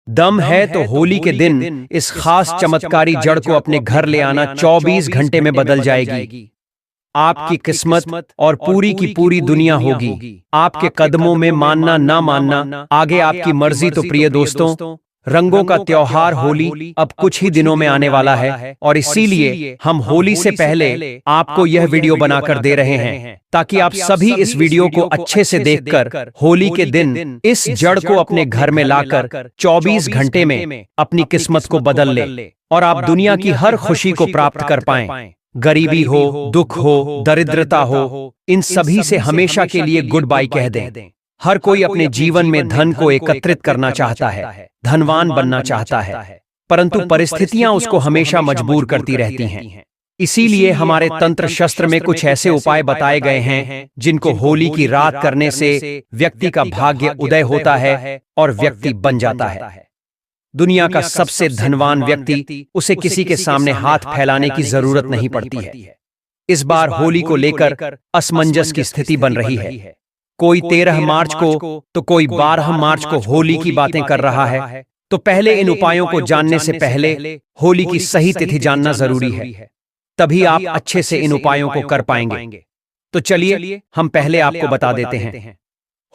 दम है तो होली के दिन इस खास चमत्कारी जड़ को अपने घर ले आना 24 घंटे में बदल जाएगी। आपकी किस्मत और पूरी की पूरी दुनिया होगी आपके कदमों में। मानना ना मानना आगे आपकी मर्जी। तो प्रिय दोस्तों, रंगों का त्योहार होली अब कुछ ही दिनों में आने वाला है और इसीलिए हम होली से पहले आपको यह वीडियो बनाकर दे रहे हैं ताकि आप सभी इस वीडियो को अच्छे से देखकर होली के दिन इस जड़ को अपने घर में लाकर 24 घंटे में अपनी किस्मत को बदल ले और आप दुनिया की हर खुशी को प्राप्त कर पाएं। गरीबी हो, दुख हो, दरिद्रता हो, इन सभी से हमेशा के लिए गुड बाय कह दें। हर कोई अपने जीवन में धन को एकत्रित करना चाहता है, धनवान बनना चाहता है, परंतु परिस्थितियां उसको हमेशा मजबूर करती रहती हैं। इसीलिए हमारे तंत्र शस्त्र में कुछ ऐसे उपाय बताए गए हैं जिनको होली की रात करने से व्यक्ति का भाग्य उदय होता है और व्यक्ति बन जाता है। दुनिया का सबसे धनवान व्यक्ति, उसे किसी के सामने हाथ फैलाने की जरूरत नहीं पड़ती है। इस बार होली को लेकर असमंजस की स्थिति बन रही है। कोई 13 मार्च को तो कोई 12 मार्च को होली की बातें कर रहा है। तो पहले इन उपायों को जानने से पहले होली की सही तिथि जानना जरूरी है, तभी आप अच्छे से इन उपायों को कर पाएंगे। तो चलिए हम पहले आपको बता देते हैं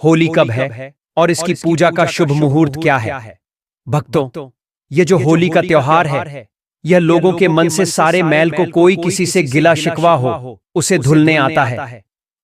होली कब है और इसकी पूजा का शुभ मुहूर्त क्या है। भक्तों, ये जो होली का त्योहार है, यह लोगों के मन से सारे मैल को कोई किसी से गिला शिकवा हो उसे धुलने आता है।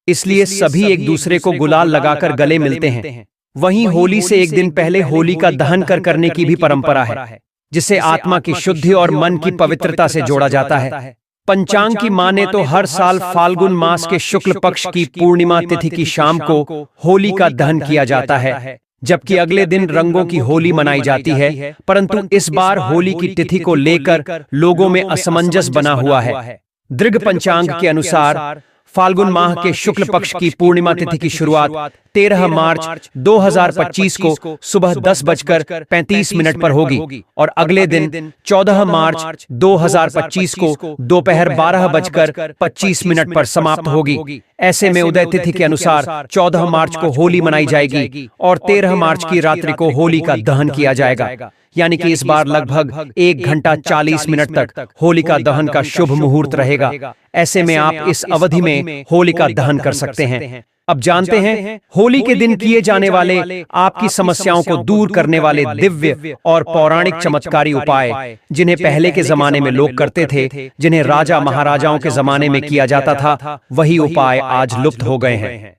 इसलिए सभी एक दूसरे को गुलाल लगाकर गले मिलते हैं। वहीं होली से एक दिन पहले होली का दहन करने की भी परंपरा है, जिसे आत्मा की शुद्धि और मन की पवित्रता से जोड़ा जाता है। पंचांग की माने तो हर साल फाल्गुन मास के शुक्ल पक्ष की पूर्णिमा तिथि की शाम को होली का दहन किया जाता है, जबकि अगले दिन रंगों की होली मनाई जाती है। परंतु इस बार होली की तिथि को लेकर लोगों में असमंजस बना हुआ है। दृग पंचांग के अनुसार फाल्गुन माह के शुक्ल पक्ष की पूर्णिमा तिथि की शुरुआत 13 मार्च 2025 को सुबह 10:35 पर होगी और अगले दिन 14 मार्च 2025 को दोपहर 12:25 पर समाप्त होगी। ऐसे में उदय तिथि के अनुसार 14 मार्च को होली मनाई जाएगी और 13 मार्च की रात्रि को होली का दहन किया जाएगा। यानी कि इस बार लगभग 1 घंटा 40 मिनट तक होलिका दहन का शुभ मुहूर्त रहेगा। ऐसे में आप इस अवधि में होलिका दहन कर सकते हैं। अब जानते हैं होली के दिन किए जाने वाले आपकी समस्याओं को दूर करने वाले दिव्य और पौराणिक चमत्कारी उपाय, जिन्हें पहले के जमाने में लोग करते थे, जिन्हें राजा महाराजाओं के जमाने में किया जाता था, वही उपाय आज लुप्त हो गए हैं।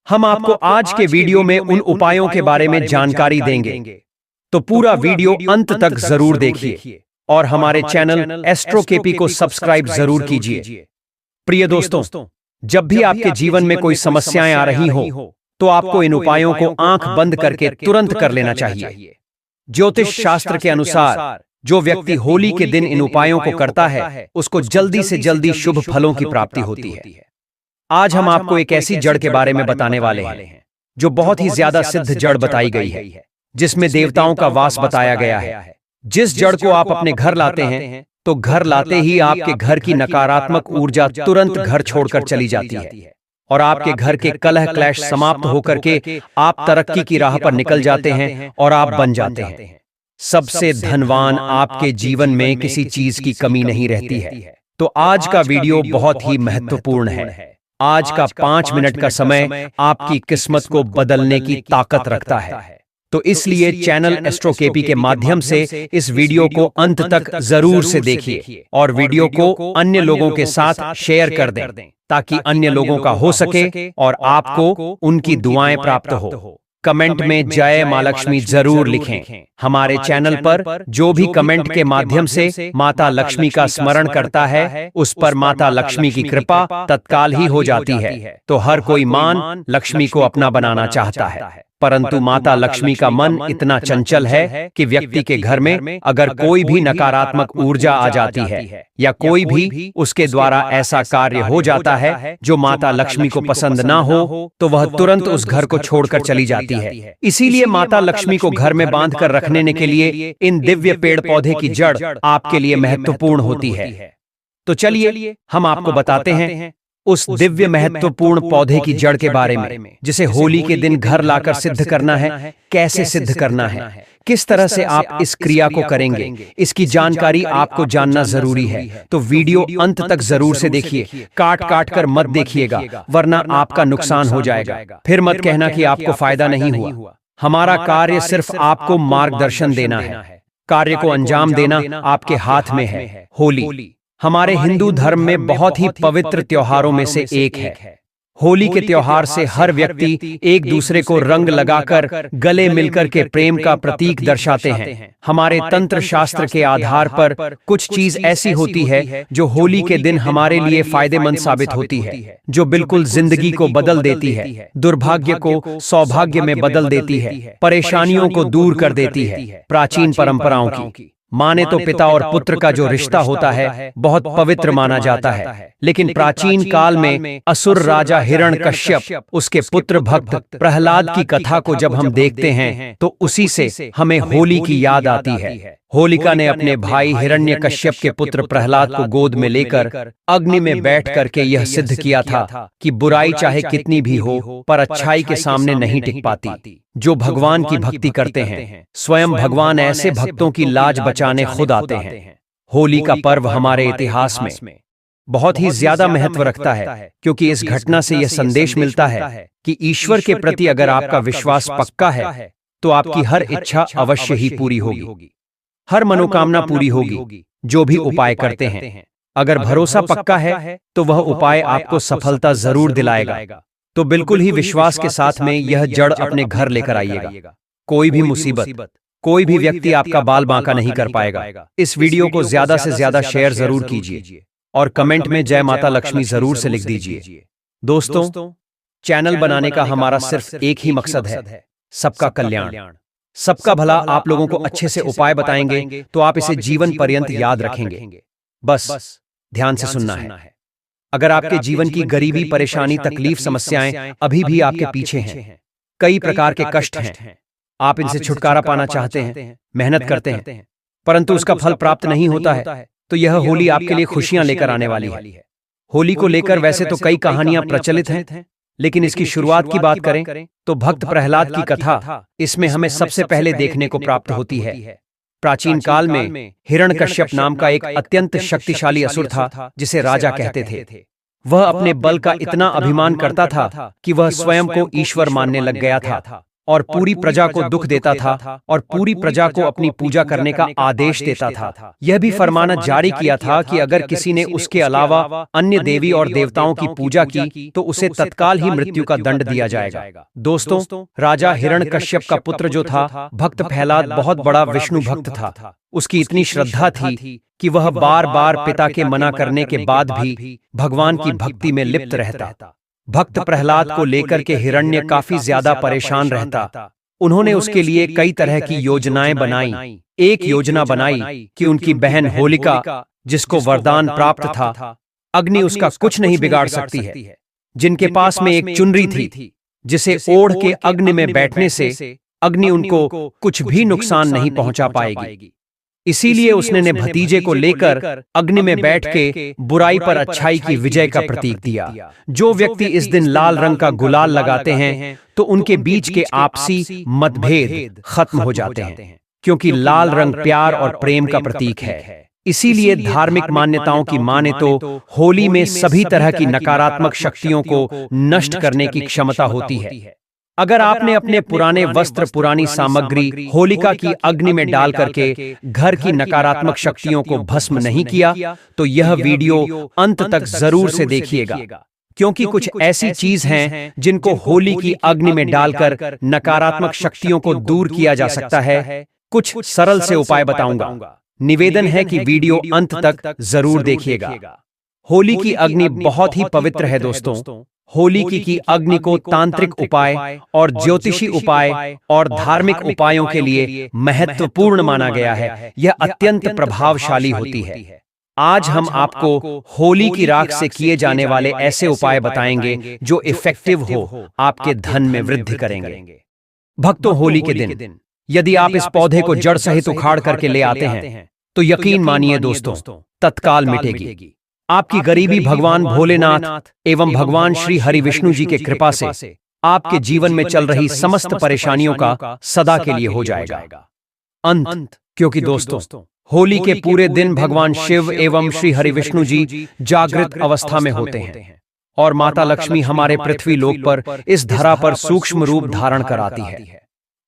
हम आपको आज के वीडियो में उन उपायों के बारे में जानकारी देंगे, तो पूरा वीडियो अंत तक जरूर देखिए और हमारे चैनल एस्ट्रो केपी को सब्सक्राइब जरूर कीजिए। प्रिय दोस्तों, जब भी आपके जीवन में कोई समस्याएं आ रही हो तो आपको इन उपायों को आंख बंद करके तुरंत कर लेना चाहिए। ज्योतिष शास्त्र के अनुसार जो व्यक्ति होली के दिन इन उपायों को करता है, उसको जल्दी से जल्दी शुभ फलों की प्राप्ति होती है। आज हम आपको एक ऐसी जड़ के बारे में बताने वाले हैं जो बहुत ही ज्यादा सिद्ध जड़ बताई गई है, जिसमें देवताओं का वास बताया गया है। जिस जड़ को आप अपने घर लाते हैं तो घर लाते ही आपके घर की नकारात्मक ऊर्जा तुरंत घर छोड़कर चली जाती है और आपके घर के कलह क्लेश समाप्त होकर के आप तरक्की की राह पर निकल जाते हैं और आप बन जाते हैं सबसे धनवान। आपके जीवन में किसी चीज की कमी नहीं रहती है। तो आज का वीडियो बहुत ही महत्वपूर्ण है। आज का 5 मिनट का समय आपकी किस्मत को बदलने की ताकत रखता है। तो इसलिए चैनल एस्ट्रो केपी के माध्यम से इस वीडियो को अंत तक जरूर से देखिए और वीडियो को अन्य लोगों के साथ शेयर कर दें ताकि अन्य लोगों का हो सके और आपको उनकी दुआएं प्राप्त हो। कमेंट में जय मां लक्ष्मी जरूर लिखें। हमारे चैनल पर जो भी कमेंट के माध्यम से माता लक्ष्मी का स्मरण करता है, उस पर माता लक्ष्मी की कृपा तत्काल ही हो जाती है। तो हर कोई मां लक्ष्मी को अपना बनाना चाहता है, परंतु माता लक्ष्मी का मन इतना चंचल है कि व्यक्ति के घर में अगर कोई भी नकारात्मक ऊर्जा आ जाती है या कोई भी उसके द्वारा ऐसा कार्य हो जाता है जो माता लक्ष्मी को पसंद ना हो, तो वह तुरंत उस घर को छोड़कर चली जाती है। इसीलिए माता लक्ष्मी को घर में बांध कर रखने के लिए इन दिव्य पेड़ पौधे की जड़ आपके लिए महत्वपूर्ण होती है। तो चलिए हम आपको बताते हैं उस दिव्य महत्वपूर्ण पौधे की जड़ के बारे में, जिसे होली के दिन घर लाकर सिद्ध करना है। कैसे सिद्ध करना है, किस तरह से आप इस क्रिया को करेंगे, इसकी जानकारी आपको जानना जरूरी है। तो वीडियो अंत तक जरूर से देखिए, काट काट कर मत देखिएगा, वरना आपका नुकसान हो जाएगा। फिर मत कहना कि आपको फायदा नहीं हुआ। हमारा कार्य सिर्फ आपको मार्गदर्शन देना है, कार्य को अंजाम देना आपके हाथ में है। होली हमारे हिंदू धर्म में बहुत ही पवित्र त्योहारों में से एक है। होली के त्योहार से हर व्यक्ति एक दूसरे को रंग लगाकर गले मिलकर के प्रेम का प्रतीक दर्शाते हैं। हमारे तंत्र शास्त्र के आधार पर कुछ चीज ऐसी होती है जो होली के दिन हमारे लिए फायदेमंद साबित होती है, जो बिल्कुल जिंदगी को बदल देती है, दुर्भाग्य को सौभाग्य में बदल देती है, परेशानियों को दूर कर देती है। प्राचीन परंपराओं की माने तो पिता और पुत्र का जो रिश्ता होता है बहुत पवित्र माना जाता है, लेकिन प्राचीन काल में असुर राजा हिरण्यकश्यप, उसके पुत्र भक्त प्रहलाद की कथा को जब हम देखते हैं तो उसी से हमें होली की याद आती है। होलिका ने अपने भाई हिरण्यकश्यप के पुत्र प्रहलाद को गोद में लेकर अग्नि में बैठ करके यह सिद्ध किया था कि बुराई चाहे कितनी भी हो पर अच्छाई के सामने नहीं टिक पाती। जो भगवान की भक्ति करते हैं, स्वयं भगवान ऐसे भक्तों की लाज बचाने खुद आते हैं। होली का पर्व हमारे इतिहास में बहुत ही ज्यादा महत्व रखता है, क्योंकि इस घटना से यह संदेश मिलता है कि ईश्वर के प्रति अगर आपका विश्वास पक्का है तो आपकी हर इच्छा अवश्य ही पूरी होगी, हर मनोकामना पूरी होगी। जो भी उपाय करते हैं, अगर भरोसा पक्का है तो वह उपाय आपको सफलता जरूर दिलाएगा। तो बिल्कुल ही विश्वास के साथ में यह जड़ अपने घर लेकर आइएगा। कोई भी मुसीबत, कोई भी व्यक्ति आपका बाल बांका नहीं कर पाएगा। इस वीडियो को ज्यादा से ज्यादा शेयर जरूर कीजिए और कमेंट में जय माता लक्ष्मी जरूर से लिख दीजिए। दोस्तों, चैनल बनाने का हमारा सिर्फ एक ही मकसद है, सबका कल्याण, सबका भला। आप लोगों को अच्छे से उपाय बताएंगे तो आप इसे जीवन पर्यंत याद रखेंगे। बस ध्यान से सुनना है। अगर आपके जीवन की गरीबी, परेशानी, तकलीफ, समस्याएं अभी भी आपके पीछे हैं, कई प्रकार के कष्ट हैं, आप इनसे छुटकारा पाना चाहते हैं, मेहनत करते हैं परंतु उसका फल प्राप्त नहीं होता है, तो यह होली आपके लिए खुशियां लेकर आने वाली है। होली को लेकर वैसे तो कई कहानियां प्रचलित हैं, लेकिन इसकी शुरुआत की बात करें तो भक्त प्रहलाद की कथा इसमें हमें सबसे पहले देखने को प्राप्त होती है। प्राचीन काल में हिरण्यकश्यप नाम का एक अत्यंत शक्तिशाली असुर था, जिसे राजा कहते थे। वह अपने बल का इतना अभिमान करता था कि वह स्वयं को ईश्वर मानने लग गया था और पूरी प्रजा को दुख देता था और पूरी प्रजा को अपनी पूजा करने का आदेश देता था। यह भी फरमाना जारी किया था कि अगर किसी ने उसके अलावा अन्य देवी और देवताओं की पूजा की तो उसे तत्काल ही मृत्यु का दंड दिया जाएगा। दोस्तों, राजा हिरण्यकश्यप का पुत्र जो था भक्त प्रहलाद बहुत बड़ा विष्णु भक्त था। उसकी इतनी श्रद्धा थी कि वह बार बार पिता के मना करने के बाद भी भगवान की भक्ति में लिप्त रहता। भक्त प्रहलाद को लेकर के हिरण्य काफी ज्यादा परेशान रहता। उन्होंने उसके लिए कई तरह की योजनाएं बनाई। एक योजना बनाई कि उनकी बहन होलिका, जिसको वरदान प्राप्त था, अग्नि उसका कुछ नहीं बिगाड़ सकती है, जिनके पास में एक चुनरी थी जिसे ओढ़ के अग्नि में बैठने से अग्नि उनको कुछ भी नुकसान नहीं पहुंचा पाएगी। इसीलिए उसने ने भतीजे को लेकर अग्नि में बैठ के बुराई पर अच्छाई की विजय का प्रतीक दिया। जो व्यक्ति इस दिन लाल रंग का गुलाल लगाते हैं तो उनके बीच के आपसी मतभेद खत्म हो जाते हैं, क्योंकि लाल रंग प्यार और प्रेम का प्रतीक है। इसीलिए धार्मिक मान्यताओं की माने तो होली में सभी तरह की नकारात्मक शक्तियों को नष्ट करने की क्षमता होती है। अगर आपने अपने पुराने वस्त्र, पुरानी सामग्री होलिका की अग्नि में डाल करके घर की नकारात्मक शक्तियों को भस्म नहीं किया तो यह वीडियो अंत तक जरूर से देखिएगा, क्योंकि कुछ ऐसी चीज हैं जिनको होली की अग्नि में डालकर नकारात्मक शक्तियों को दूर किया जा सकता है। कुछ सरल से उपाय बताऊंगा। निवेदन है कि वीडियो अंत तक जरूर देखिएगा। होली की अग्नि बहुत ही पवित्र है दोस्तों। होली की अग्नि को तांत्रिक उपाय और ज्योतिषी उपाय और धार्मिक उपायों के लिए महत्वपूर्ण माना गया है। यह अत्यंत प्रभावशाली होती है। आज हम आपको होली की राख से किए जाने वाले ऐसे उपाय बताएंगे जो इफेक्टिव हो, आपके धन में वृद्धि करेंगे। भक्तों, होली के दिन यदि आप इस पौधे को जड़ सहित उखाड़ करके ले आते हैं तो यकीन मानिए दोस्तों, तत्काल मिटेगी। आपकी गरीबी भगवान भोलेनाथ एवं भगवान श्री हरि विष्णु जी के कृपा से आपके जीवन में चल रही समस्त परेशानियों का सदा के लिए हो जाएगा। अंत। क्योंकि दोस्तों, होली के पूरे दिन भगवान शिव एवं श्री हरि विष्णु जी जागृत अवस्था में होते हैं और माता लक्ष्मी हमारे पृथ्वी लोक पर इस धरा पर सूक्ष्म रूप धारण कराती है।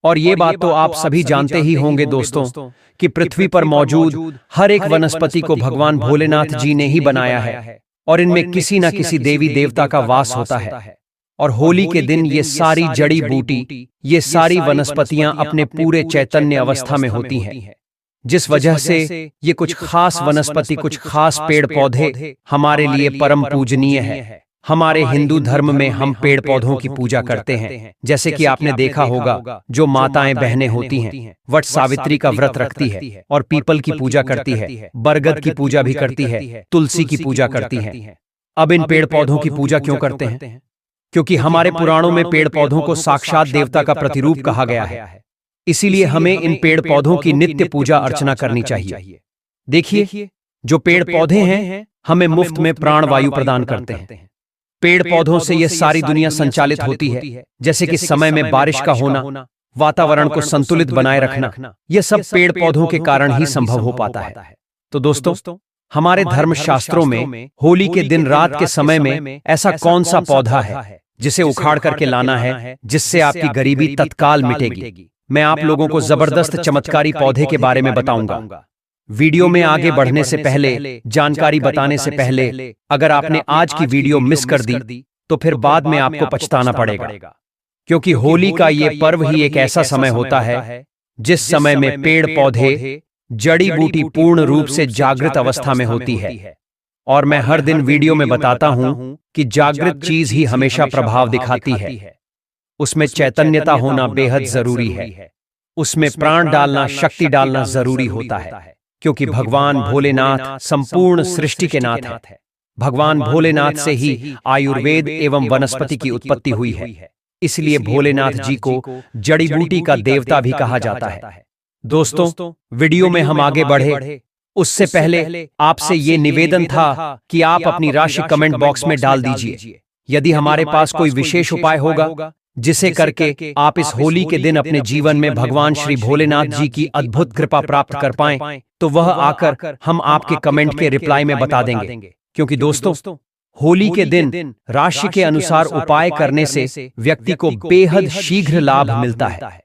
और ये बात तो आप सभी जानते ही होंगे दोस्तों कि पृथ्वी पर मौजूद हर एक वनस्पति को भगवान भोलेनाथ जी ने ही बनाया है और इनमें किसी न किसी देवी देवता का वास होता है। और होली के दिन ये सारी जड़ी बूटी, ये सारी वनस्पतियां अपने पूरे चैतन्य अवस्था में होती हैं, जिस वजह से ये कुछ खास वनस्पति, कुछ खास पेड़ पौधे हमारे लिए परम पूजनीय है। हमारे हिंदू धर्म में हम पेड़ पौधों की पूजा करते हैं, जैसे कि आपने देखा होगा जो माताएं बहनें होती हैं वट सावित्री का व्रत रखती है और पीपल की पूजा करती है, बरगद की पूजा भी करती है, तुलसी की पूजा करती है। अब इन पेड़ पौधों की पूजा क्यों करते हैं? क्योंकि हमारे पुराणों में पेड़ पौधों को साक्षात देवता का प्रतिरूप कहा गया है। इसीलिए हमें इन पेड़ पौधों की नित्य पूजा अर्चना करनी चाहिए। देखिए, जो पेड़ पौधे हैं हमें मुफ्त में प्राण वायु प्रदान करते हैं। पेड़ पौधों से यह सारी दुनिया संचालित होती है, जैसे कि समय में बारिश का होना, वातावरण को संतुलित बनाए रखना, यह सब पेड़ पौधों के कारण ही संभव हो पाता है। तो दोस्तों, हमारे धर्म शास्त्रों में होली के दिन रात के समय में ऐसा कौन सा पौधा है जिसे उखाड़ करके लाना है, जिससे आपकी गरीबी तत्काल मिटेगी? मैं आप लोगों को जबरदस्त चमत्कारी पौधे के बारे में बताऊंगा। वीडियो में आगे बढ़ने से पहले, जानकारी बताने से पहले, अगर आपने आज की वीडियो मिस कर दी तो फिर बाद में आपको पछताना पड़ेगा। क्योंकि होली का ये पर्व ही एक ऐसा समय होता है जिस समय में पेड़ पौधे, जड़ी बूटी पूर्ण रूप से जागृत अवस्था में होती है। और मैं हर दिन वीडियो में बताता हूं कि जागृत चीज ही हमेशा प्रभाव दिखाती है। उसमें चैतन्यता होना बेहद जरूरी है। उसमें प्राण डालना, शक्ति डालना जरूरी होता है। क्योंकि भगवान भोलेनाथ संपूर्ण सृष्टि के नाथ है। भगवान भोलेनाथ से ही आयुर्वेद एवं वनस्पति की उत्पत्ति हुई है। इसलिए भोलेनाथ जी को जड़ी बूटी का देवता भी कहा जाता है। दोस्तों, वीडियो में हम आगे बढ़े उससे पहले आपसे ये निवेदन था कि आप अपनी राशि कमेंट बॉक्स में डाल दीजिए। यदि हमारे पास कोई विशेष उपाय होगा जिसे करके आप इस होली के दिन अपने जीवन में भगवान श्री भोलेनाथ जी की अद्भुत कृपा प्राप्त कर पाएं, तो वह आकर हम आपके कमेंट के रिप्लाई में बता देंगे। क्योंकि दोस्तों, होली के दिन राशि के अनुसार उपाय करने से व्यक्ति को बेहद शीघ्र लाभ मिलता है।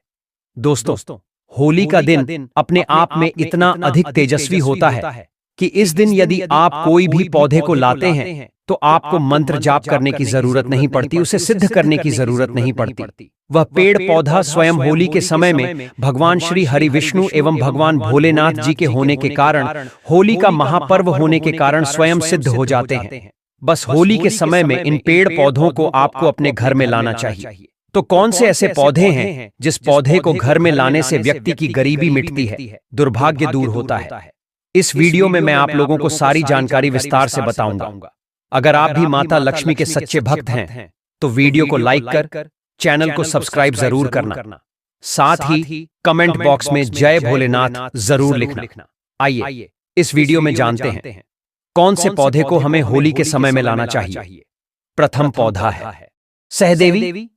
दोस्तों, होली का दिन अपने आप में इतना अधिक तेजस्वी होता है कि इस दिन यदि आप कोई भी पौधे को लाते हैं तो आपको मंत्र जाप करने की जरूरत नहीं पड़ती, उसे सिद्ध करने की जरूरत नहीं पड़ती। वह पेड़ पौधा स्वयं होली के समय में भगवान श्री हरि विष्णु एवं भगवान भोलेनाथ जी के होने के कारण, होली का महापर्व होने के कारण स्वयं सिद्ध हो जाते हैं। बस होली के समय में इन पेड़ पौधों को आपको अपने घर में लाना चाहिए। तो कौन से ऐसे पौधे हैं जिस पौधे को घर में लाने से व्यक्ति की गरीबी मिटती है, दुर्भाग्य दूर होता है? इस वीडियो में मैं आप लोगों को सारी जानकारी विस्तार से बताऊंगा। अगर आप भी माता लक्ष्मी के सच्चे भक्त हैं तो वीडियो को लाइक कर चैनल को सब्सक्राइब जरूर करना। साथ ही कमेंट बॉक्स में जय भोलेनाथ जरूर लिखना। आइए इस वीडियो में जानते हैं कौन से पौधे को हमें होली के समय में लाना चाहिए। प्रथम पौधा है सहदेवी।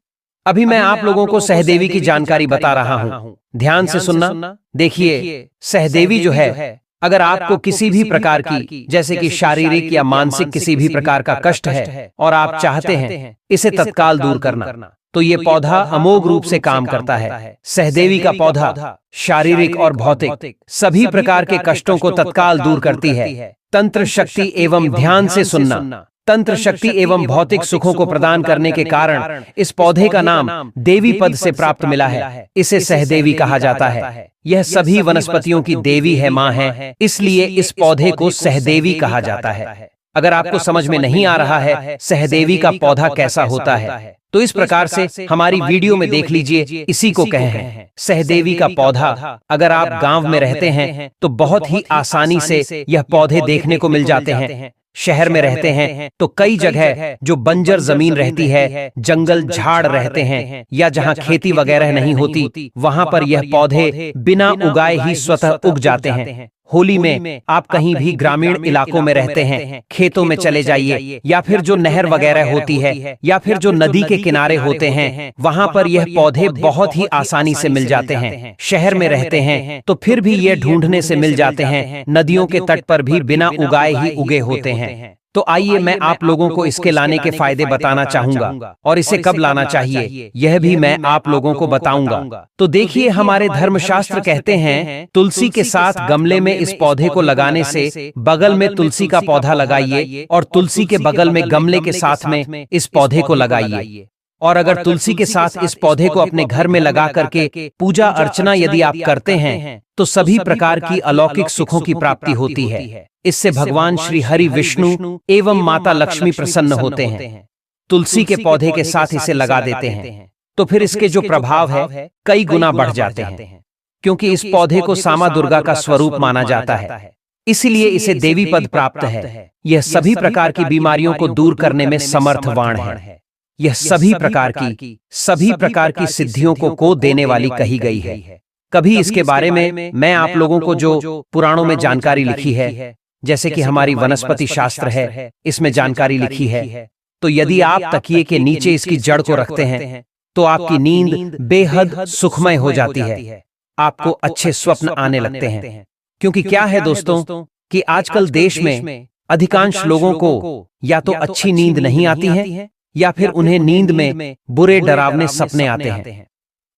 अभी मैं आप लोगों को सहदेवी की जानकारी बता रहा हूं, ध्यान से सुनना। देखिए, सहदेवी जो है, अगर आपको किसी भी प्रकार की, जैसे कि शारीरिक या मानसिक किसी भी प्रकार का कष्ट है और आप चाहते हैं इसे तत्काल दूर करना, तो ये पौधा अमोघ रूप से काम करता है। सहदेवी का पौधा शारीरिक और भौतिक सभी प्रकार के कष्टों को तत्काल दूर करती है। तंत्र शक्ति एवं ध्यान से सुनना, तंत्र शक्ति एवं भौतिक सुखों को प्रदान करने के कारण इस पौधे का नाम देवी पद से प्राप्त मिला है। इसे सहदेवी कहा जाता है। यह सभी वनस्पतियों की देवी है, मां है, इसलिए इस पौधे को सहदेवी कहा जाता है। अगर आपको समझ में नहीं आ रहा है सहदेवी का पौधा कैसा होता है, तो इस प्रकार से हमारी वीडियो में देख लीजिए। इसी को कहे हैं सहदेवी का पौधा। अगर आप गांव में रहते हैं तो बहुत ही आसानी से यह पौधे देखने को मिल जाते हैं। शहर में रहते हैं तो कई जगह जो बंजर जमीन रहती है, जंगल झाड़ रहते हैं, या जहां खेती वगैरह नहीं होती, वहां पर यह पौधे बिना उगाए ही स्वतः उग जाते हैं। होली में आप कहीं भी ग्रामीण इलाकों में रहते हैं, खेतों में चले जाइए, या फिर जो नहर वगैरह होती है, या फिर जो नदी के किनारे होते हैं, वहां पर यह पौधे बहुत ही आसानी से मिल जाते हैं। शहर में रहते हैं तो फिर भी ये ढूंढने से मिल जाते हैं। नदियों के तट पर भी बिना उगाए ही उगे होते हैं। तो आइए मैं आप लोगों को इसके लाने के फायदे बताना चाहूंगा, और इसे कब लाना चाहिए यह भी मैं आप लोगों को बताऊंगा। तो देखिए, हमारे धर्मशास्त्र कहते हैं तुलसी के साथ गमले में इस पौधे को लगाने से बगल में तुलसी का पौधा लगाइए, और तुलसी के बगल में गमले के साथ में इस पौधे को लगाइए। और अगर तुलसी के साथ इस पौधे को अपने घर में लगा करके पूजा अर्चना यदि आप करते हैं तो सभी प्रकार की अलौकिक सुखों की प्राप्ति होती है। इससे भगवान श्री हरि विष्णु एवं माता लक्ष्मी प्रसन्न होते हैं। तुलसी के पौधे के साथ इसे लगा देते हैं तो फिर इसके जो प्रभाव है कई गुना बढ़ जाते हैं, क्योंकि इस पौधे को सामा दुर्गा का स्वरूप माना जाता है, इसीलिए इसे देवी पद प्राप्त है। यह सभी प्रकार की बीमारियों को दूर करने में समर्थवान है। यह सभी प्रकार की सिद्धियों को देने वाली कही गई है। कभी इसके बारे में मैं आप लोगों को जो पुराणों में जानकारी लिखी है, जैसे कि हमारी वनस्पति शास्त्र है, इसमें जानकारी लिखी है। तो यदि आप तकिए के नीचे इसकी जड़ को रखते हैं तो आपकी नींद बेहद सुखमय हो जाती है। आपको अच्छे स्वप्न आने लगते हैं। क्योंकि क्या है दोस्तों कि आजकल देश में अधिकांश लोगों को या तो अच्छी नींद नहीं आती है, या फिर उन्हें नींद में बुरे डरावने सपने आते हैं।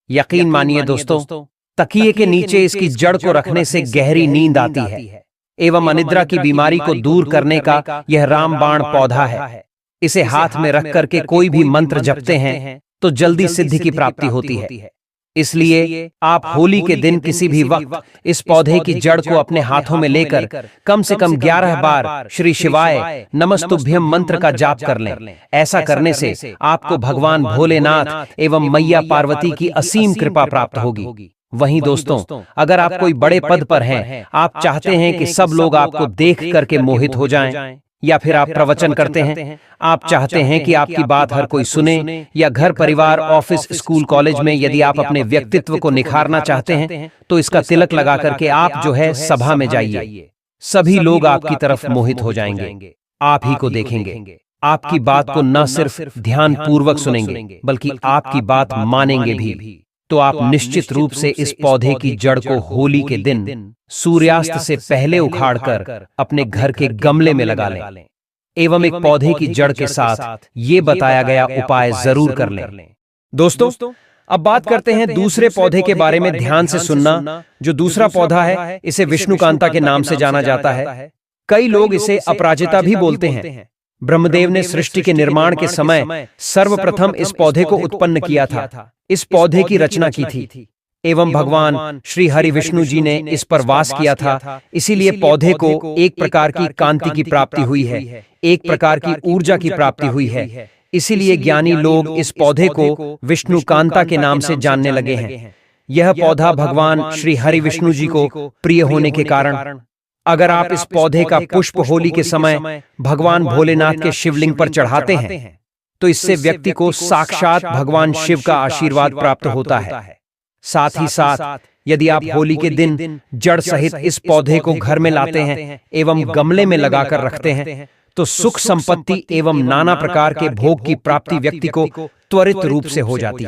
यकीन मानिए दोस्तों, तकिए के नीचे इसकी जड़ को रखने से गहरी नींद आती है एवं अनिद्रा की बीमारी को दूर करने का यह रामबाण पौधा है। इसे हाथ में रख करके कोई भी मंत्र जपते हैं तो जल्दी सिद्धि की प्राप्ति होती है। इसलिए आप होली के दिन किसी भी वक्त इस पौधे की जड़ को अपने हाथों में लेकर कम से कम 11 बार श्री शिवाय नमस्तुभ्यम मंत्र का जाप कर लें। ऐसा करने से आपको भगवान भोलेनाथ एवं मैया पार्वती की असीम कृपा प्राप्त होगी। वहीं दोस्तों, अगर आप कोई बड़े पद पर हैं, आप चाहते हैं कि सब लोग आपको देख करके मोहित हो जाएं, या फिर आप प्रवचन करते हैं, आप चाहते हैं कि आपकी बात हर कोई सुने, या घर परिवार ऑफिस स्कूल कॉलेज में यदि आप अपने व्यक्तित्व को निखारना चाहते हैं तो इसका तिलक लगा करके आप जो है सभा में जाइए। सभी लोग आपकी तरफ मोहित हो जाएंगे, आप ही को देखेंगे, आपकी बात को न सिर्फ ध्यान पूर्वक सुनेंगे बल्कि आपकी बात मानेंगे भी। तो आप निश्चित रूप से इस पौधे की जड़ को होली के दिन सूर्यास्त से पहले उखाड़कर अपने घर के गमले में लगा लें एवं एक पौधे की जड़ के साथ ये बताया गया उपाय जरूर कर लें। दोस्तों, अब बात करते हैं दूसरे पौधे के बारे में। ध्यान से सुनना। जो दूसरा पौधा है इसे विष्णुकांता के नाम से जाना जाता है। कई लोग इसे अपराजिता भी बोलते हैं। ब्रह्मदेव ने सृष्टि के निर्माण के समय सर्वप्रथम इस पौधे को उत्पन्न किया था, इस पौधे की रचना की थी एवं भगवान श्री हरि विष्णु जी ने इस पर वास किया था। इसीलिए पौधे को एक प्रकार की कांति की प्राप्ति हुई है, एक प्रकार की ऊर्जा की प्राप्ति हुई है। इसीलिए ज्ञानी लोग इस पौधे को विष्णुकांता के नाम से जानने लगे हैं। यह पौधा भगवान श्री हरि विष्णु जी को प्रिय होने के कारण अगर आप इस पौधे का पुष्प होली के समय भगवान भोलेनाथ के शिवलिंग पर चढ़ाते हैं तो इससे व्यक्ति को साक्षात भगवान शिव का आशीर्वाद प्राप्त होता है। साथ ही साथ यदि आप होली के दिन जड़ सहित इस पौधे को घर में लाते हैं एवं गमले में लगाकर रखते हैं तो सुख संपत्ति एवं नाना प्रकार के भोग की प्राप्ति व्यक्ति को त्वरित रूप से हो जाती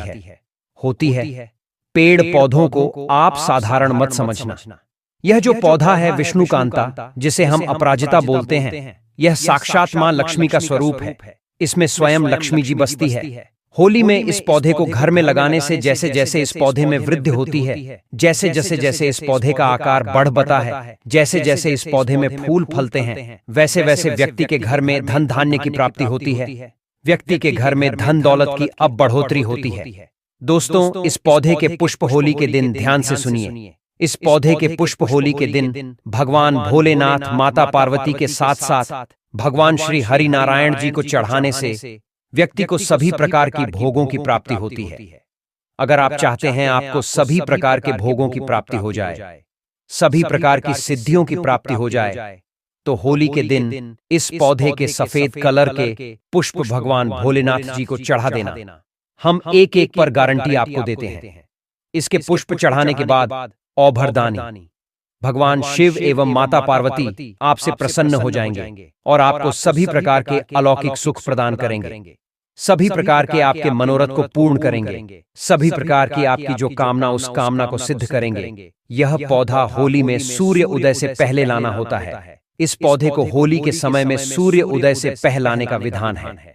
है। पेड़ पौधों को आप साधारण मत समझना। यह जो पौधा है विष्णुकांता, जिसे हम अपराजिता बोलते हैं, यह साक्षात मां लक्ष्मी का स्वरूप है। इसमें स्वयं लक्ष्मी जी बसती है। होली में इस पौधे को घर में लगाने से जैसे जैसे इस पौधे में वृद्धि होती है, जैसे जैसे इस पौधे का आकार बढ़ता है, जैसे जैसे इस पौधे में फूल फलते हैं, वैसे वैसे व्यक्ति के घर में धन धान्य की प्राप्ति होती है। व्यक्ति के घर में धन दौलत की अब बढ़ोतरी होती है। दोस्तों, इस पौधे के पुष्प होली के दिन ध्यान से सुनिए। इस पौधे के पुष्प होली के दिन भगवान भोलेनाथ, माता पार्वती के साथ साथ भगवान श्री हरि नारायण जी को चढ़ाने से व्यक्ति को सभी प्रकार की भोगों की प्राप्ति होती है। अगर आप चाहते हैं आपको सभी प्रकार के भोगों की प्राप्ति हो जाए, सभी प्रकार की सिद्धियों की प्राप्ति हो जाए, तो होली के दिन इस पौधे के सफेद कलर के पुष्प भगवान भोलेनाथ जी को चढ़ा देना। हम एक एक पर गारंटी आपको देते हैं। इसके पुष्प चढ़ाने के बाद औभरदानी भगवान शिव एवं माता पार्वती आपसे प्रसन्न हो जाएंगे और आपको सभी प्रकार के अलौकिक सुख प्रदान करेंगे। सभी प्रकार के आपके मनोरथ को पूर्ण करेंगे। सभी प्रकार की आपकी जो कामना उस कामना को सिद्ध करेंगे। यह पौधा होली में सूर्य उदय से पहले लाना होता है। इस पौधे को होली के समय में सूर्य उदय से पहले लाने का विधान है।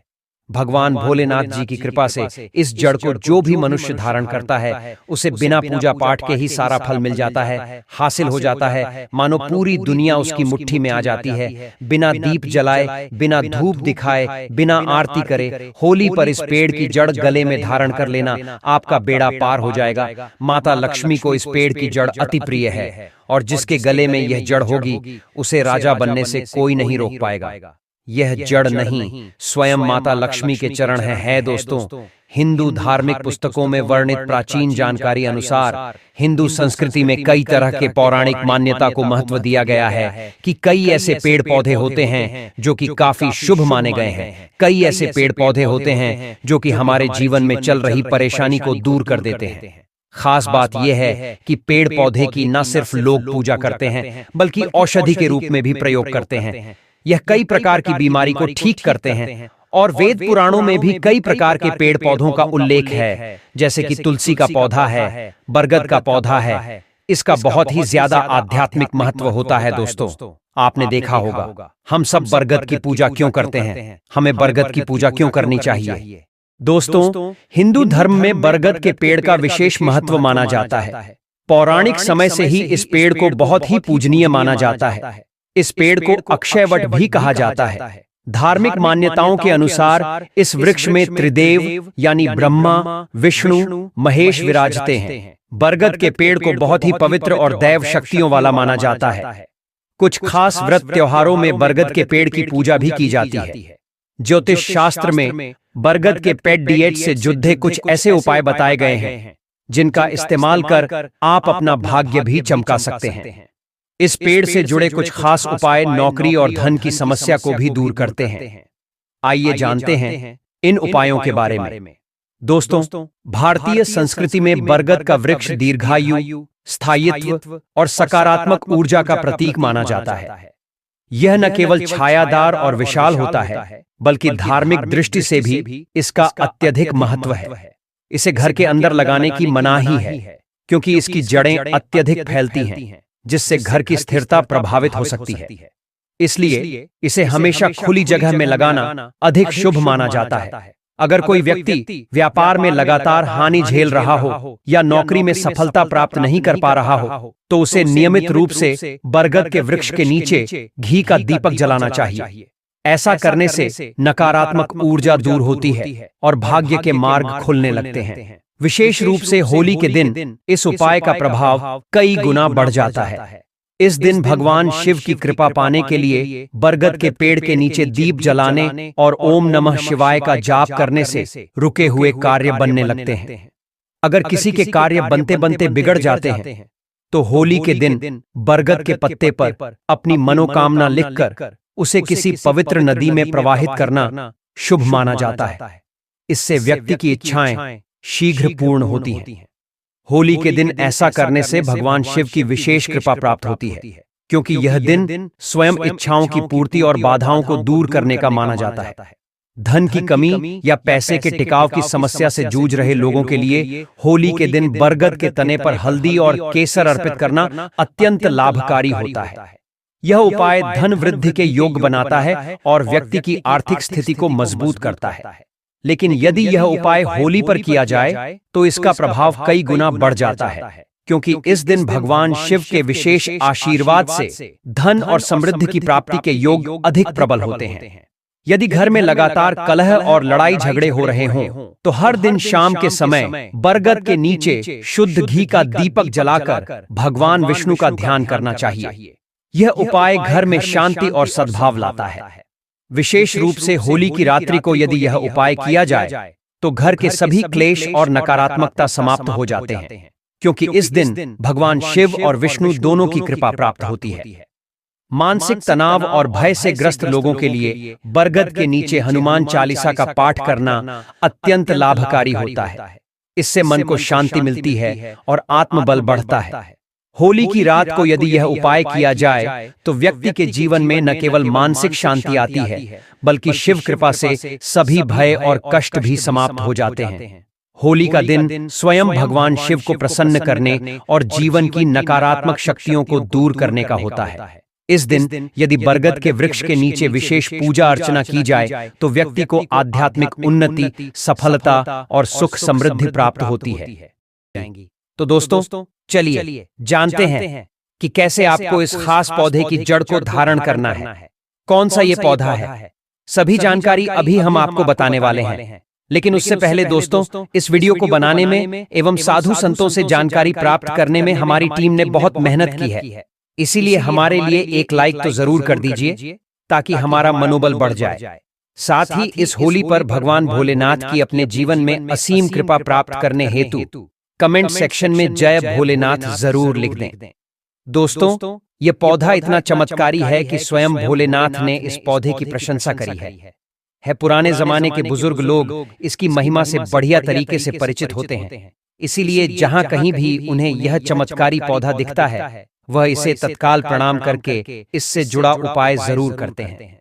भगवान भोलेनाथ जी की कृपा से इस जड़ को जो भी मनुष्य धारण करता है उसे बिना पूजा पाठ के ही सारा फल मिल जाता है, हासिल हो जाता है। मानो पूरी दुनिया उसकी मुट्ठी में आ जाती है। बिना दीप जलाए, बिना धूप दिखाए, बिना आरती करे होली पर इस पेड़ की जड़ गले में धारण कर लेना, आपका बेड़ा पार हो जाएगा। माता लक्ष्मी को इस पेड़ की जड़ अति प्रिय है और जिसके गले में यह जड़ होगी उसे राजा बनने से कोई नहीं रोक पाएगा। यह जड़ नहीं, स्वयं माता लक्ष्मी के चरण है दोस्तों। हिंदू धार्मिक पुस्तकों में वर्णित प्राचीन जानकारी अनुसार हिंदू संस्कृति में कई तरह के पौराणिक मान्यता को महत्व दिया गया है कि कई ऐसे पेड़ पौधे होते हैं जो कि काफी शुभ माने गए हैं। कई ऐसे पेड़ पौधे होते हैं जो कि हमारे जीवन में चल रही परेशानी को दूर कर देते हैं। खास बात यह है कि पेड़ पौधे की न सिर्फ लोग पूजा करते हैं बल्कि औषधि के रूप में भी प्रयोग करते हैं। यह कई प्रकार की बीमारी को ठीक करते हैं और वेद पुराणों में भी कई प्रकार के पेड़ पौधों का उल्लेख है, जैसे कि तुलसी का पौधा है, बरगद का पौधा है। इसका बहुत ही ज्यादा आध्यात्मिक महत्व होता है दोस्तों। आपने देखा होगा हम सब बरगद की पूजा क्यों करते हैं, हमें बरगद की पूजा क्यों करनी चाहिए। दोस्तों, हिंदू धर्म में बरगद के पेड़ का विशेष महत्व माना जाता है। पौराणिक समय से ही इस पेड़ को बहुत ही पूजनीय माना जाता है। इस पेड़ को अक्षय वट भी कहा जाता है। धार्मिक मान्यताओं के अनुसार इस वृक्ष में त्रिदेव यानी ब्रह्मा, विष्णु, महेश विराजते हैं। बरगद के पेड़ को बहुत ही पवित्र और दैव शक्तियों वाला माना जाता है। कुछ खास व्रत त्योहारों में बरगद के पेड़ की पूजा भी की जाती है। ज्योतिष शास्त्र में बरगद के पेड़ डिएट से जुड़े कुछ ऐसे उपाय बताए गए हैं जिनका इस्तेमाल कर आप अपना भाग्य भी चमका सकते हैं। इस पेड़ से जुड़े कुछ खास उपाय नौकरी और धन की समस्या को भी दूर करते हैं। आइए जानते हैं इन उपायों के बारे में। दोस्तों, भारतीय संस्कृति में बरगद का वृक्ष दीर्घायु, स्थायित्व और सकारात्मक ऊर्जा का प्रतीक माना जाता है। यह न केवल छायादार और विशाल होता है बल्कि धार्मिक दृष्टि से भी इसका अत्यधिक महत्व है। इसे घर के अंदर लगाने की मनाही है क्योंकि इसकी जड़ें अत्यधिक फैलती हैं जिससे घर की स्थिरता प्रभावित हो सकती है। इसलिए इसे हमेशा खुली जगह में लगाना अधिक शुभ माना जाता है। अगर कोई व्यक्ति व्यापार में लगातार हानि झेल रहा हो या नौकरी में सफलता प्राप्त नहीं कर पा रहा हो तो उसे नियमित रूप से बरगद के वृक्ष के नीचे घी का दीपक जलाना चाहिए। ऐसा करने से नकारात्मक ऊर्जा दूर होती है और भाग्य के मार्ग खुलने लगते हैं। विशेष रूप से होली के दिन इस उपाय का प्रभाव कई गुना बढ़ जाता है। इस दिन भगवान शिव की कृपा पाने के लिए बरगद के पेड़ के नीचे दीप जलाने और ओम नमः शिवाय का जाप करने से रुके हुए कार्य बनने लगते हैं। अगर किसी के कार्य बनते बनते बिगड़ जाते हैं तो होली के दिन बरगद के पत्ते पर अपनी मनोकामना लिखकर उसे किसी पवित्र नदी में प्रवाहित करना शुभ माना जाता है। इससे व्यक्ति की इच्छाएं शीघ्र पूर्ण होती हैं। होली के दिन ऐसा करने से भगवान शिव की विशेष कृपा प्राप्त होती है क्योंकि यह दिन स्वयं इच्छाओं की पूर्ति और बाधाओं को दूर करने का माना जाता है। धन की कमी या पैसे के टिकाव की समस्या से जूझ रहे लोगों के लिए होली के दिन बरगद के तने पर हल्दी और केसर अर्पित करना अत्यंत लाभकारी होता है। यह उपाय धन वृद्धि के योग बनाता है और व्यक्ति की आर्थिक स्थिति को मजबूत करता है। लेकिन यदि यह उपाय होली पर किया जाए तो इसका प्रभाव कई गुना बढ़ जाता है क्योंकि इस दिन भगवान शिव के विशेष आशीर्वाद से धन और समृद्धि की प्राप्ति के योग अधिक प्रबल होते हैं। यदि घर में लगातार कलह और लड़ाई झगड़े हो रहे हों तो हर दिन शाम के समय बरगद के नीचे शुद्ध घी का दीपक जलाकर भगवान विष्णु का ध्यान करना चाहिए। यह उपाय घर में शांति और सद्भाव लाता है। विशेष रूप से होली की रात्रि को यदि यह उपाय किया जाए तो घर के सभी क्लेश और नकारात्मकता समाप्त हो जाते हैं क्योंकि इस दिन भगवान शिव और विष्णु दोनों की कृपा प्राप्त होती है। मानसिक तनाव और भय से ग्रस्त लोगों के लिए बरगद के नीचे हनुमान चालीसा का पाठ करना अत्यंत लाभकारी होता है। इससे मन को शांति मिलती है और आत्मबल बढ़ता है। होली की रात को यदि यह उपाय किया जाए तो व्यक्ति के जीवन में न केवल मानसिक शांति आती है, बल्कि शिव कृपा से सभी भय और कष्ट भी समाप्त हो जाते हैं। होली का दिन स्वयं भगवान शिव को प्रसन्न करने और जीवन की नकारात्मक शक्तियों को दूर करने का होता है। इस दिन यदि बरगद के वृक्ष के नीचे विशेष पूजा अर्चना की जाए तो व्यक्ति को आध्यात्मिक उन्नति, सफलता और सुख समृद्धि प्राप्त होती है। तो दोस्तों, चलिए जानते हैं कि कैसे आपको इस खास पौधे की जड़ को धारण करना है, कौन सा ये पौधा है। सभी जानकारी अभी हम आपको बताने वाले हैं, लेकिन उससे पहले दोस्तों, इस वीडियो को बनाने में एवं साधु संतों से जानकारी प्राप्त करने में हमारी टीम ने बहुत मेहनत की है। इसीलिए हमारे लिए एक लाइक तो जरूर कर दीजिए ताकि हमारा मनोबल बढ़ जाए। साथ ही इस होली पर भगवान भोलेनाथ की अपने जीवन में असीम कृपा प्राप्त करने हेतु कमेंट सेक्शन में जय भोलेनाथ जरूर लिख दें। दोस्तों, यह पौधा इतना चमत्कारी है कि स्वयं भोलेनाथ ने इस पौधे की प्रशंसा करी है। पुराने जमाने के बुजुर्ग लोग इसकी महिमा से बढ़िया तरीके से परिचित होते हैं, इसीलिए जहां कहीं भी उन्हें यह चमत्कारी पौधा दिखता है वह इसे तत्काल प्रणाम करके इससे जुड़ा उपाय जरूर करते हैं।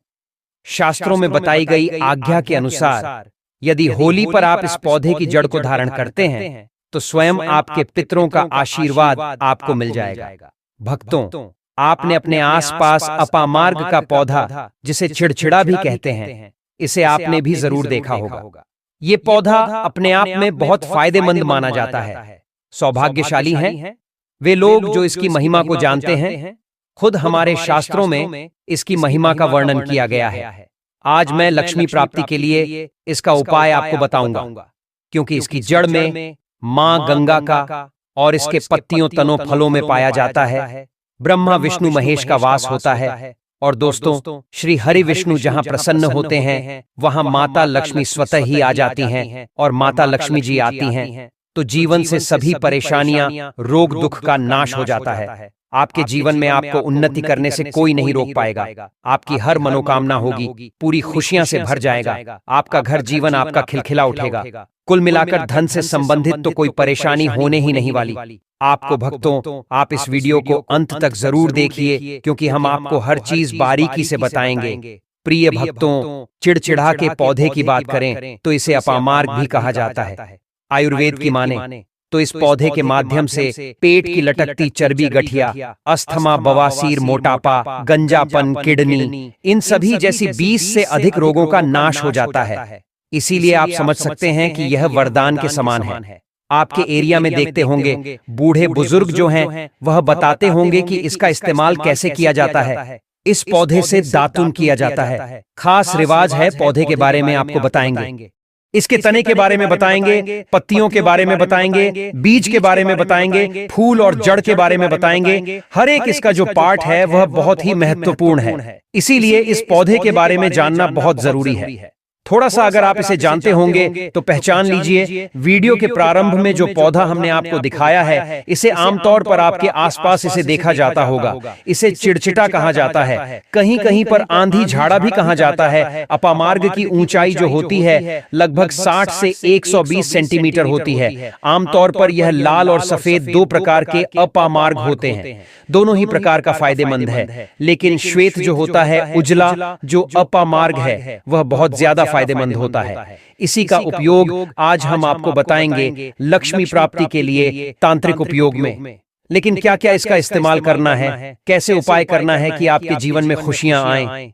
शास्त्रों में बताई गई आज्ञा के अनुसार यदि होली पर आप इस पौधे की जड़ को धारण करते हैं तो स्वयं आपके पितरों का आशीर्वाद आपको मिल जाएगा। भक्तों, आपने अपने आसपास अपामार्ग का पौधा, जिसे चिड़चिड़ा भी कहते हैं, इसे आपने भी जरूर देखा होगा। ये पौधा अपने आप में बहुत फायदेमंद माना जाता है। सौभाग्यशाली हैं वे लोग जो इसकी महिमा को जानते हैं। खुद हमारे शास्त्रों में इसकी महिमा का वर्णन किया गया है। आज मैं लक्ष्मी प्राप्ति के लिए इसका उपाय आपको बताऊंगा, क्योंकि इसकी जड़ में मां गंगा का और इसके पत्तियों, तनों, फलों में पाया जाता है ब्रह्मा, विष्णु, महेश का वास होता है। और दोस्तों, श्री हरि विष्णु जहां प्रसन्न होते हैं वहां माता लक्ष्मी स्वतः ही आ जाती हैं, और माता लक्ष्मी जी आती हैं तो जीवन से सभी परेशानियां, रोग, दुख का नाश हो जाता है। आपके जीवन में आपको उन्नति करने से कोई नहीं रोक पाएगा। आपकी हर मनोकामना होगी, पूरी खुशियां से भर जाएगा। आपका घर जीवन आपका खिलखिला उठेगा। कुल मिलाकर धन से संबंधित तो कोई परेशानी होने ही नहीं वाली। आपको भक्तों, आप इस वीडियो को अंत तक जरूर देखिए, क्योंकि हम आपको हर चीज बारीकी से बताएंगे। प्रिय भक्तों, चिड़चिड़ा के पौधे की बात करें तो इसे अपामार्ग भी कहा जाता है। आयुर्वेद की माने तो इस पौधे के माध्यम से पेट की लटकती चर्बी, गठिया, अस्थमा, बवासीर, मोटापा, गंजापन, किडनी, इन सभी जैसी 20 से अधिक रोगों का नाश हो जाता है। इसीलिए आप समझ सकते हैं कि यह वरदान के समान है। आपके एरिया में देखते होंगे बूढ़े बुजुर्ग जो हैं वह बताते होंगे कि इसका इस्तेमाल कैसे किया जाता है। इस पौधे से दातुन किया जाता है। खास रिवाज है, पौधे के बारे में आपको बताएंगे। इसके तने के बारे में बताएंगे, पत्तियों के बारे में बताएंगे, बीज के बारे में बताएंगे, फूल और जड़ के बारे में बताएंगे। हर एक इसका जो पार्ट है वह बहुत ही महत्वपूर्ण है। इसीलिए इस पौधे के बारे में जानना बहुत जरूरी है। थोड़ा सा अगर आप इसे जानते होंगे तो पहचान लीजिए। वीडियो के प्रारंभ में जो पौधा हमने आपको दिखाया है, इसे आमतौर पर आपके आसपास इसे देखा जाता होगा। इसे चिड़चिटा कहा जाता है, कहीं कहीं पर आंधी झाड़ा भी कहा जाता है। अपामार्ग की ऊंचाई जो होती है लगभग 60 से 120 सेंटीमीटर होती है। आमतौर पर यह लाल और सफेद दो प्रकार के अपामार्ग होते हैं। दोनों ही प्रकार का फायदेमंद है, लेकिन श्वेत जो होता है, उजला जो अपामार्ग है, वह बहुत ज्यादा फायदेमंद होता है। इसी का उपयोग आज हम आपको बताएंगे लक्ष्मी प्राप्ति के लिए तांत्रिक उपयोग में। लेकिन क्या क्या इसका इस्तेमाल करना है, कैसे उपाय करना है कि आपके जीवन में खुशियां आएं,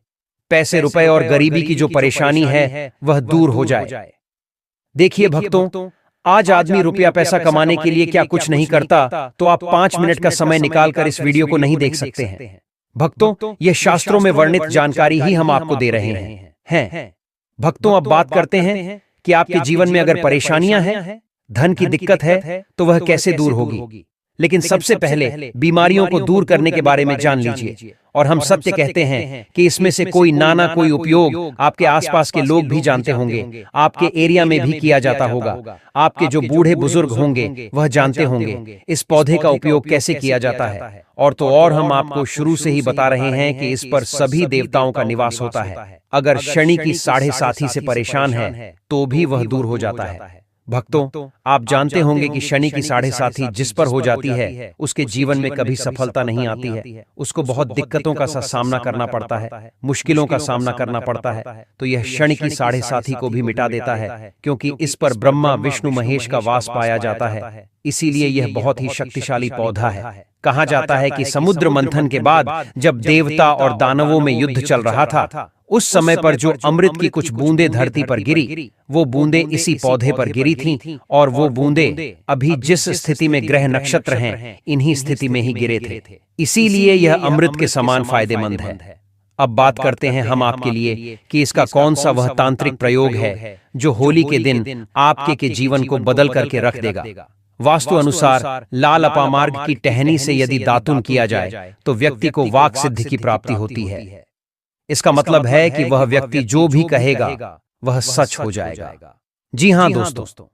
पैसे, रुपए और गरीबी की जो परेशानी है वह दूर हो जाए। देखिए भक्तों, आज आदमी रुपया पैसा कमाने के लिए क्या कुछ नहीं करता, तो आप 5 मिनट का समय निकालकर इस वीडियो को नहीं देख सकते हैं। भक्तों, यह शास्त्रों में वर्णित जानकारी ही हम आपको दे रहे हैं। भक्तों, अब बात करते हैं कि आपके जीवन में अगर परेशानियां हैं, धन की दिक्कत है, तो वह कैसे दूर होगी। लेकिन सबसे पहले बीमारियों को दूर करने के बारे में जान लीजिए। और हम सत्य कहते हैं कि इसमें से कोई ना कोई उपयोग आपके आसपास के लोग भी जानते होंगे, आपके एरिया में भी किया जाता होगा। आपके जो बूढ़े बुजुर्ग होंगे वह जानते होंगे इस पौधे का उपयोग कैसे किया जाता है। और तो और हम आपको शुरू से ही बता रहे हैं कि इस पर सभी देवताओं का निवास होता है। अगर शनि की 7.5 से परेशान है तो भी वह दूर हो जाता है। भक्तों, आप जानते होंगे कि शनि की साढ़े साथी जिस पर हो जाती है उसके जीवन में कभी सफलता नहीं आती है। उसको बहुत दिक्कतों का सामना करना पड़ता है, मुश्किलों का सामना करना पड़ता है। तो यह शनि की साढ़े साथी को भी मिटा देता है, क्योंकि इस पर ब्रह्मा विष्णु महेश का वास पाया जाता है। इसीलिए यह बहुत ही शक्तिशाली पौधा है। कहा जाता है कि समुद्र मंथन के बाद जब देवता और दानवों में युद्ध चल रहा था, उस समय पर जो अमृत की कुछ बूंदें धरती पर गिरी, वो बूंदें इसी पौधे पर गिरी थीं, और वो बूंदें अभी जिस स्थिति में ग्रह नक्षत्र हैं, इन्हीं स्थिति में ही गिरे थे। इसीलिए यह अमृत के समान फायदेमंद है। अब बात करते हैं हम आपके लिए कि इसका कौन सा वह तांत्रिक प्रयोग है जो होली के दिन आपके के जीवन को बदल करके रख देगा। वास्तु अनुसार लाल अपामार्ग की टहनी से यदि दातुन किया जाए तो व्यक्ति को वाक सिद्धि की प्राप्ति होती है। इसका मतलब है कि वह व्यक्ति जो भी कहेगा वह सच हो जाएगा। जी हां दोस्तों,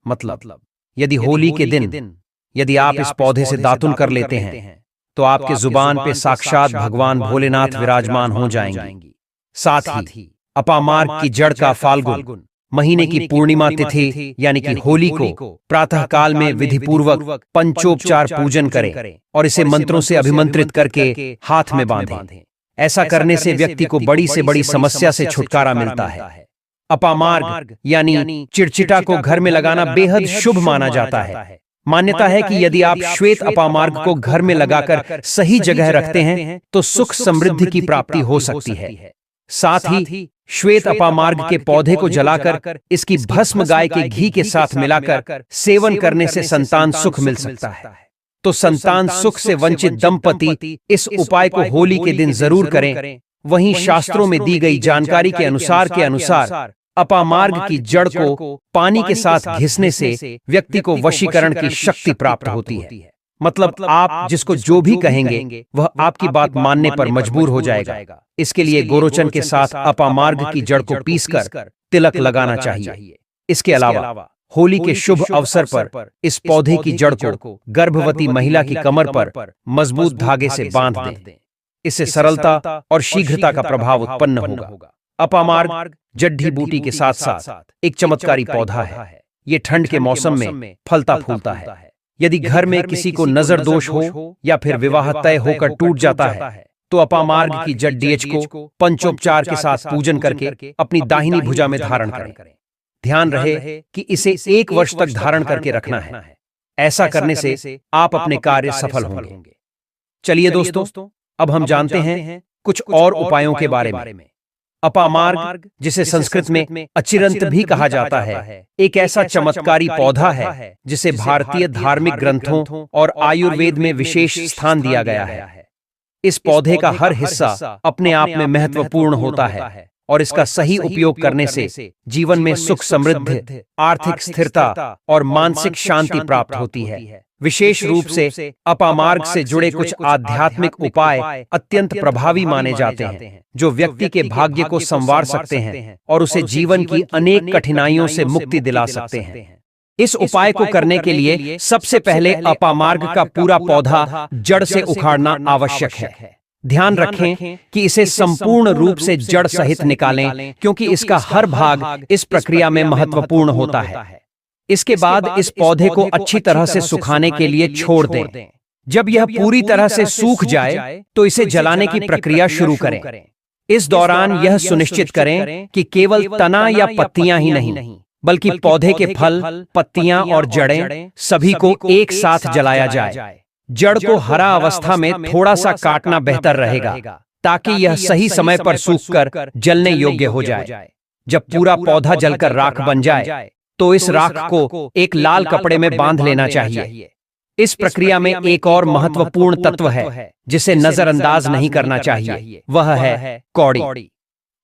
मतलब यदि होली के दिन यदि आप इस पौधे से दातुन कर लेते हैं तो आपके जुबान पे साक्षात भगवान भोलेनाथ विराजमान हो जाएंगे। साथ ही अपामार्ग की जड़ का फाल्गुन महीने की पूर्णिमा तिथि यानी कि होली को प्रातः काल में विधि पूर्वक पंचोपचार पूजन करें और इसे मंत्रों से अभिमंत्रित करके हाथ में बांधें। ऐसा करने से व्यक्ति को बड़ी से बड़ी समस्या से छुटकारा मिलता है। अपामार्ग यानी चिड़चिटा को घर में लगाना बेहद शुभ माना जाता है। मान्यता है कि यदि आप श्वेत अपामार्ग को घर में लगाकर सही जगह रखते हैं तो सुख समृद्धि की प्राप्ति हो सकती है। साथ ही श्वेत अपामार्ग के पौधे को जलाकर इसकी भस्म गाय के घी के साथ मिलाकर सेवन करने से संतान सुख मिल सकता है। तो संतान सुख से वंचित दंपति इस उपाय को होली के दिन जरूर करें। वहीं शास्त्रों में दी गई जानकारी के अनुसार अपामार्ग की जड़ को पानी के साथ घिसने से व्यक्ति को वशीकरण की शक्ति प्राप्त होती है। मतलब आप जिसको जो भी कहेंगे वह आपकी बात मानने पर मजबूर हो जाएगा। इसके लिए गोरोचन के साथ अपामार्ग की जड़ को पीसकर तिलक लगाना चाहिए। इसके अलावा होली के शुभ अवसर पर इस पौधे की जड़ को गर्भवती महिला की कमर पर मजबूत धागे से बांध दें। इससे सरलता और शीघ्रता का प्रभाव उत्पन्न होगा। अपामार्ग जड्डी बूटी के साथ साथ एक चमत्कारी पौधा है। ये ठंड के मौसम में फलता फूलता है। यदि घर में किसी को नजर दोष हो या फिर विवाह तय होकर टूट जाता है तो अपामार्ग की जड़ डीएच को पंचोपचार के साथ पूजन करके अपनी दाहिनी भुजा में धारण करें। ध्यान रहे कि इसे 1 वर्ष तक धारण करके रखना है। ऐसा करने से आप अपने कार्य सफल होंगे। चलिए दोस्तों, अब हम जानते हैं कुछ और उपायों के बारे में। अपामार्ग, जिसे संस्कृत में अचिरंत भी कहा जाता है, एक ऐसा चमत्कारी पौधा है जिसे भारतीय धार्मिक ग्रंथों और आयुर्वेद में विशेष स्थान दिया गया है। इस पौधे का हर हिस्सा अपने आप में महत्वपूर्ण होता है और इसका सही उपयोग करने से जीवन में सुख समृद्धि, आर्थिक स्थिरता और मानसिक शांति प्राप्त होती है। विशेष रूप से अपामार्ग से जुड़े कुछ आध्यात्मिक उपाय अत्यंत प्रभावी माने जाते हैं, जो व्यक्ति के भाग्य को संवार सकते हैं और उसे जीवन की अनेक कठिनाइयों से मुक्ति दिला सकते हैं। इस उपाय को करने के लिए सबसे पहले अपामार्ग का पूरा पौधा जड़ से उखाड़ना आवश्यक है। ध्यान रखें कि इसे संपूर्ण रूप से जड़ सहित निकालें, क्योंकि इसका हर भाग इस प्रक्रिया में महत्वपूर्ण होता है। इसके बाद इस पौधे को अच्छी तरह से सुखाने के लिए छोड़ दें। जब यह पूरी तरह से सूख जाए तो इसे जलाने की प्रक्रिया शुरू करें। इस दौरान यह सुनिश्चित करें कि केवल तना या पत्तियां ही नहीं, बल्कि पौधे के फल, पत्तियां और जड़ें सभी को एक साथ जलाया जाए। जड़ को हरा अवस्था में थोड़ा सा काटना बेहतर रहेगा, ताकि यह सही समय पर सूखकर जलने योग्य हो जाए। जब पूरा पौधा जलकर राख बन जाए तो इस राख को एक लाल कपड़े में बांध लेना चाहिए। इस प्रक्रिया में एक और महत्वपूर्ण तत्व है जिसे नजरअंदाज नहीं करना चाहिए, वह है कौड़ी।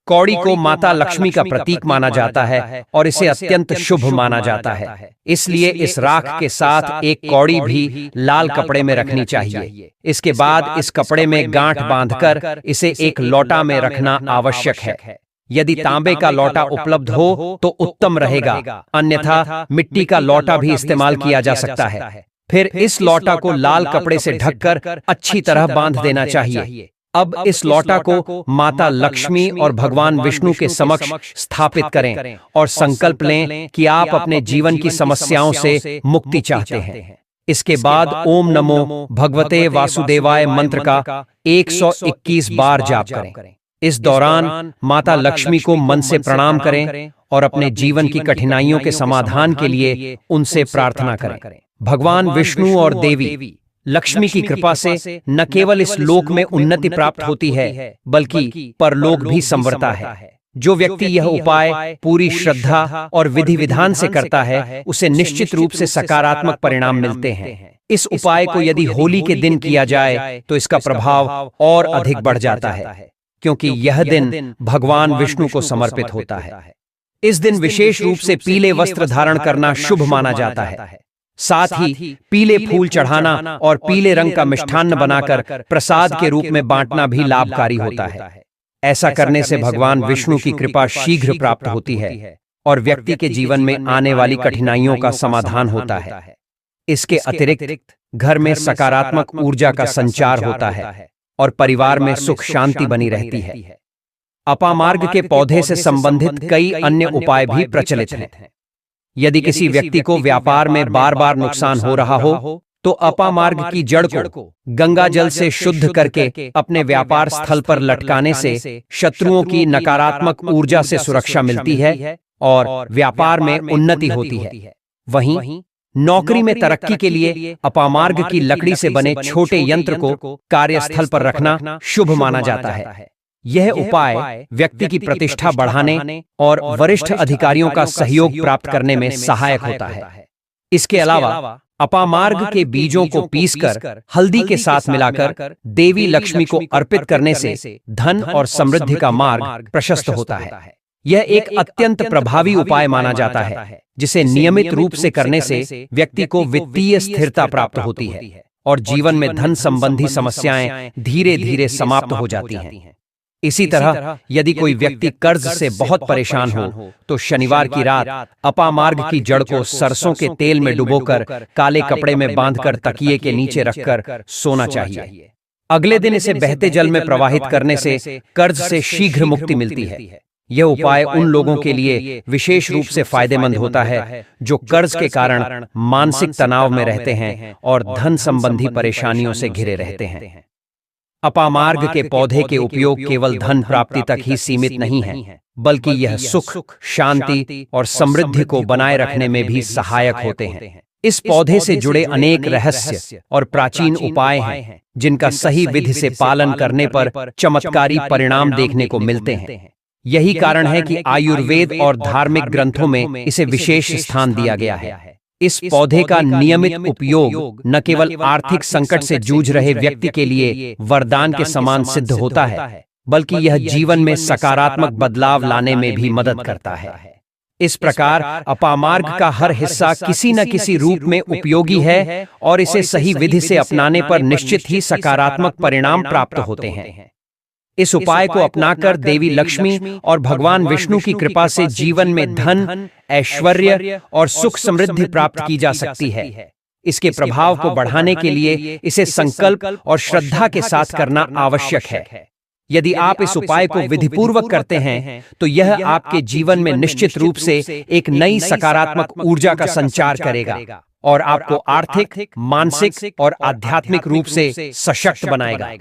कौड़ी को माता लक्ष्मी का प्रतीक माना जाता है और इसे अत्यंत शुभ माना जाता है। इसलिए इस राख के साथ एक कौड़ी भी लाल कपड़े में रखनी चाहिए। इसके बाद इस कपड़े में गांठ बांधकर इसे एक लोटा में रखना आवश्यक है। यदि तांबे का लोटा उपलब्ध हो तो उत्तम रहेगा, अन्यथा मिट्टी का लोटा भी इस्तेमाल किया जा सकता है। फिर इस लोटा को लाल कपड़े से ढककर अच्छी तरह बांध देना चाहिए। अब इस लौटा को माता लक्ष्मी और भगवान विष्णु के समक्ष स्थापित करें और संकल्प लें कि आप अपने जीवन की समस्याओं से मुक्ति चाहते हैं। इसके बाद ओम नमो भगवते वासुदेवाय मंत्र का 121 बार जाप करें। इस दौरान माता लक्ष्मी को मन से प्रणाम करें और अपने जीवन की कठिनाइयों के समाधान के लिए उनसे प्रार्थना करें। भगवान विष्णु और देवी लक्ष्मी की कृपा से न केवल इस लोक में उन्नति प्राप्त होती है, बल्कि परलोक भी संवरता है। जो व्यक्ति यह उपाय पूरी श्रद्धा और विधि विधान से करता है, उसे निश्चित रूप से सकारात्मक परिणाम मिलते हैं। इस उपाय को यदि होली के दिन किया जाए तो इसका प्रभाव और अधिक बढ़ जाता है, क्योंकि यह दिन भगवान विष्णु को समर्पित होता है। इस दिन विशेष रूप से पीले वस्त्र धारण करना शुभ माना जाता है। साथ ही पीले फूल चढ़ाना और पीले रंग का मिष्ठान्न बनाकर प्रसाद के रूप में बांटना भी लाभकारी होता है। ऐसा करने से भगवान विष्णु की कृपा शीघ्र प्राप्त होती है और व्यक्ति के जीवन में आने वाली कठिनाइयों का समाधान होता है। इसके अतिरिक्त घर में सकारात्मक ऊर्जा का संचार होता है और परिवार में सुख शांति बनी रहती है। अपामार्ग के पौधे से संबंधित कई अन्य उपाय भी प्रचलित हैं। यदि किसी व्यक्ति को व्यापार में बार बार नुकसान हो रहा हो, तो अपामार्ग की जड़ को गंगा जल से शुद्ध करके अपने व्यापार स्थल पर लटकाने से शत्रुओं की नकारात्मक ऊर्जा से सुरक्षा मिलती है और व्यापार में उन्नति होती है। वहीं नौकरी में तरक्की के लिए अपामार्ग की लकड़ी से बने छोटे यंत्र को कार्यस्थल पर रखना शुभ माना जाता है। यह उपाय व्यक्ति की प्रतिष्ठा बढ़ाने और वरिष्ठ अधिकारियों का सहयोग प्राप्त करने में सहायक होता है। इसके अलावा अपामार्ग के बीजों को पीसकर हल्दी के साथ मिलाकर देवी लक्ष्मी को अर्पित करने से धन और समृद्धि का मार्ग प्रशस्त होता है। यह एक अत्यंत प्रभावी उपाय माना जाता है, जिसे नियमित रूप से करने से व्यक्ति को वित्तीय स्थिरता प्राप्त होती है और जीवन में धन संबंधी समस्याएं धीरे धीरे समाप्त हो जाती हैं। इसी तरह यदि कोई व्यक्ति कर्ज से बहुत परेशान हो, तो शनिवार की रात अपामार्ग की जड़ को सरसों के तेल में डुबोकर काले कपड़े में बांधकर तकिए के नीचे रखकर सोना चाहिए। अगले दिन इसे बहते जल में प्रवाहित करने से कर्ज से शीघ्र मुक्ति मिलती है। यह उपाय उन लोगों के लिए विशेष रूप से फायदेमंद होता है जो कर्ज के कारण मानसिक तनाव में रहते हैं और धन संबंधी परेशानियों से घिरे रहते हैं। अपामार्ग के पौधे के उपयोग केवल धन प्राप्ति तक ही सीमित नहीं है, बल्कि यह सुख, शांति और समृद्धि को बनाए रखने में भी सहायक होते हैं। इस पौधे से जुड़े अनेक रहस्य और प्राचीन उपाय हैं, जिनका सही विधि से पालन करने पर चमत्कारी परिणाम देखने को मिलते हैं। यही कारण है कि आयुर्वेद और धार्मिक ग्रंथों में इसे विशेष स्थान दिया गया है। इस पौधे का नियमित उपयोग न केवल आर्थिक संकट से जूझ रहे व्यक्ति के लिए वरदान के समान सिद्ध होता है, बल्कि यह जीवन में सकारात्मक बदलाव लाने में भी मदद करता है। इस प्रकार अपामार्ग का हर हिस्सा किसी न किसी रूप में उपयोगी है और इसे सही विधि से अपनाने पर निश्चित ही सकारात्मक परिणाम प्राप्त होते हैं। इस उपाय को अपनाकर देवी लक्ष्मी और भगवान विष्णु की कृपा से जीवन में धन, ऐश्वर्य और सुख समृद्धि प्राप्त की जा सकती है। इसके प्रभाव को बढ़ाने के लिए इसे संकल्प और श्रद्धा के साथ करना आवश्यक है। यदि आप इस उपाय को विधिपूर्वक करते हैं, तो यह आपके जीवन में निश्चित रूप से एक नई सकारात्मक ऊर्जा का संचार करेगा और आपको आर्थिक, मानसिक और आध्यात्मिक रूप से सशक्त बनाएगा।